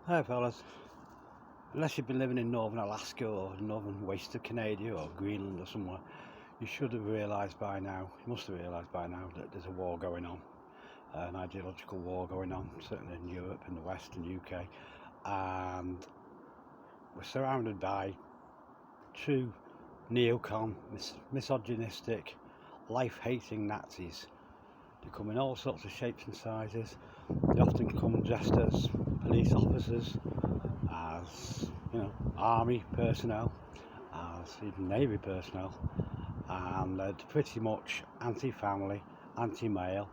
Hi fellas, unless you've been living in northern Alaska or northern waste of Canada or Greenland or somewhere, you should have realised by now, you must have realised by now that there's a war going on, an ideological war going on, certainly in Europe, in the West and UK, and we're surrounded by true neocon, misogynistic, life-hating Nazis. They come in all sorts of shapes and sizes. They often come dressed as police officers, as army personnel, as even navy personnel, and they're pretty much anti-family, anti-male.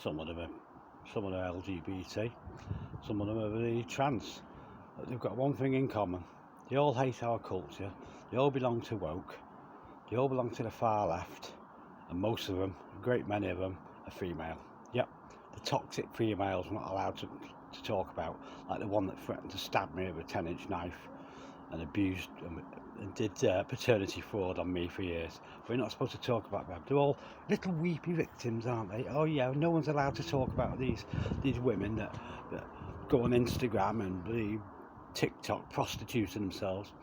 Some of them are LGBT, some of them are really trans. But they've got one thing in common: they all hate our culture. They all belong to woke. They all belong to the far left, and most of them, a great many of them, are female. Yep, the toxic females we're not allowed to talk about, like the one that threatened to stab me with a 10-inch knife and abused and did paternity fraud on me for years. We're not supposed to talk about them. They're all little weepy victims, aren't they? Oh yeah, no one's allowed to talk about these women that go on Instagram and the TikTok prostituting themselves.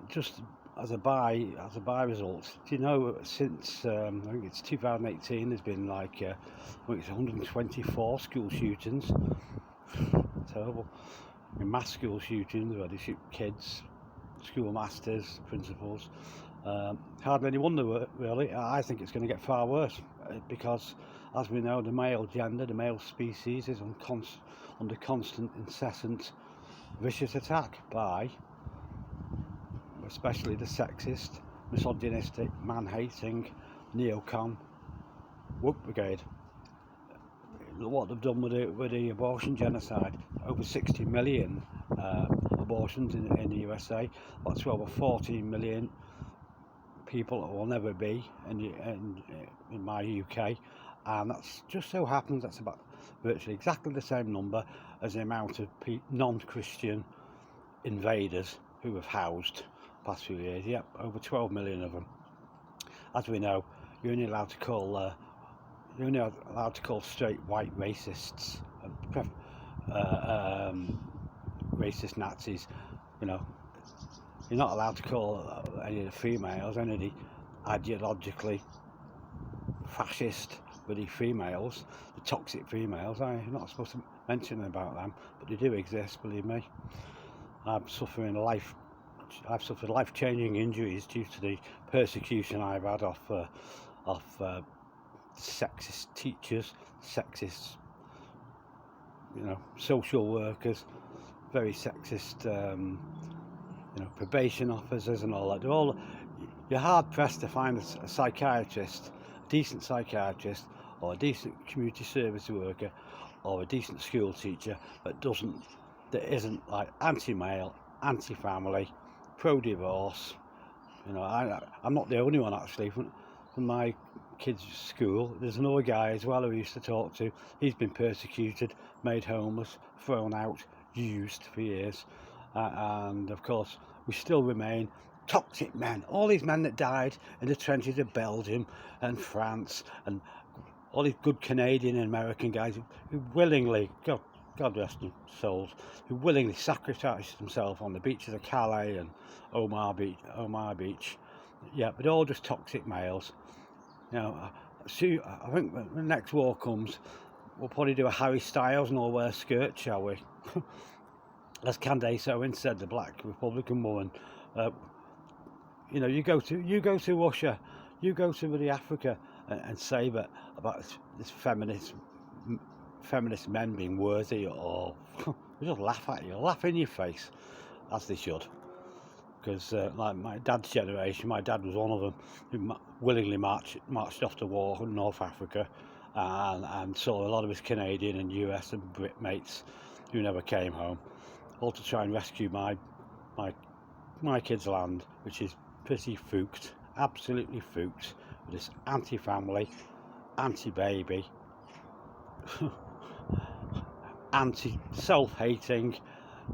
Just as a by result, do you know, since I think it's 2018, there's been like I think it's 124 school shootings. Terrible. Mass school shootings where they shoot kids, schoolmasters, principals. Hardly any wonder, really. I think it's going to get far worse because, as we know, the male gender, the male species, is under constant, incessant, vicious attack by, especially the sexist, misogynistic, man-hating, neocon woke brigade. What they've done with the abortion genocide, over 60 million abortions in the USA. That's over 14 million people that will never be in my UK, and that's just so happens that's about virtually exactly the same number as the amount of non-Christian invaders who have housed the past few years. Yep, over 12 million of them. As we know, you're only allowed to call straight white racists, racist Nazis. You're not allowed to call any of the females, any of the ideologically fascist with the females, the toxic females. I'm not supposed to mention about them, but they do exist, believe me. I've suffered life-changing injuries due to the persecution I've had off sexist teachers, sexist, social workers, very sexist, probation officers and all that. You're hard pressed to find a psychiatrist, a decent psychiatrist, or a decent community service worker, or a decent school teacher that isn't like anti-male, anti-family, pro-divorce. I'm not the only one actually. From my kids' school, there's another guy as well who I used to talk to. He's been persecuted, made homeless, thrown out, used for years, and of course we still remain toxic men. All these men that died in the trenches of Belgium and France, and all these good Canadian and American guys who willingly, God rest their souls, who willingly sacrificed themselves on the beaches of Calais and Omar Beach. Yeah, but all just toxic males. I think when the next war comes, we'll probably do a Harry Styles and all wear skirts, shall we? As Candace Owens said, the black Republican woman. You go to Russia, you go to really Africa, and say that about this feminist men being worthy, or they just laugh at you, laugh in your face, as they should. Because like my dad's generation, my dad was one of them who willingly marched off to war in North Africa, and saw a lot of his Canadian and US and Brit mates who never came home, all to try and rescue my kids' land, which is pretty fooked, absolutely fooked, with this anti-family, anti-baby, anti-self-hating,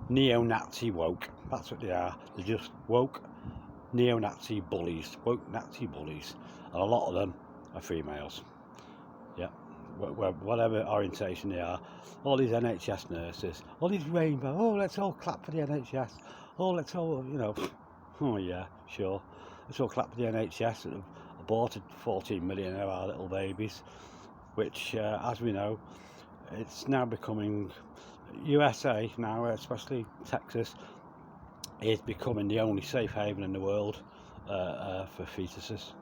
neo-Nazi woke. That's what they are. They're just woke neo-Nazi bullies, woke Nazi bullies, and a lot of them are females. Yeah, whatever orientation they are, all these NHS nurses, all these rainbow, oh, let's all clap for the NHS, oh, let's all, oh yeah, sure, let's all clap for the NHS that have aborted 14 million of our little babies, which, as we know, it's now becoming, USA now, especially Texas, is becoming the only safe haven in the world for fetuses.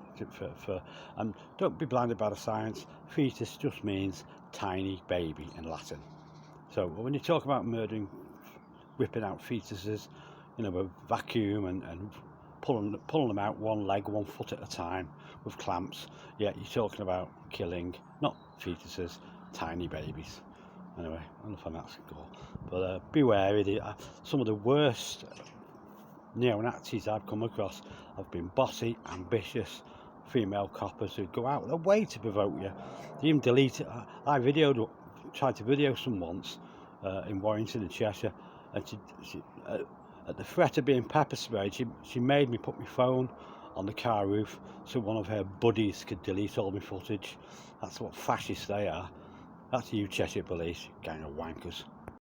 And don't be blinded by the science. Fetus just means tiny baby in Latin. So when you talk about ripping out fetuses, with vacuum and pulling them out one leg, 1 foot at a time with clamps, yeah, you're talking about killing not fetuses, tiny babies. Anyway, enough on that score. But beware, some of the worst neo-Nazis I've come across have been bossy, ambitious female coppers who go out of their way to provoke you. They even delete it. I tried to video some once in Warrington in Cheshire, and she at the threat of being pepper sprayed, she made me put my phone on the car roof so one of her buddies could delete all my footage. That's what fascists they are. That's you, Cheshire Police, gang of wankers.